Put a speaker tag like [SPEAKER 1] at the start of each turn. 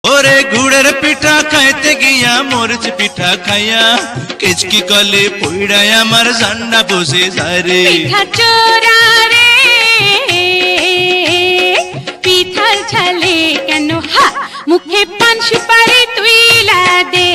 [SPEAKER 1] ওরে গুড়ের পিঠা খাইতে গিয়া মরিচ পিঠা খাইয়া কেচকি কলে পইড়ায় আমার জান্না বসে যায় রে।
[SPEAKER 2] পিঠা চোরা রে পিঠার ছালে কেন হা মুখে পান সুপারি তুইলা দে।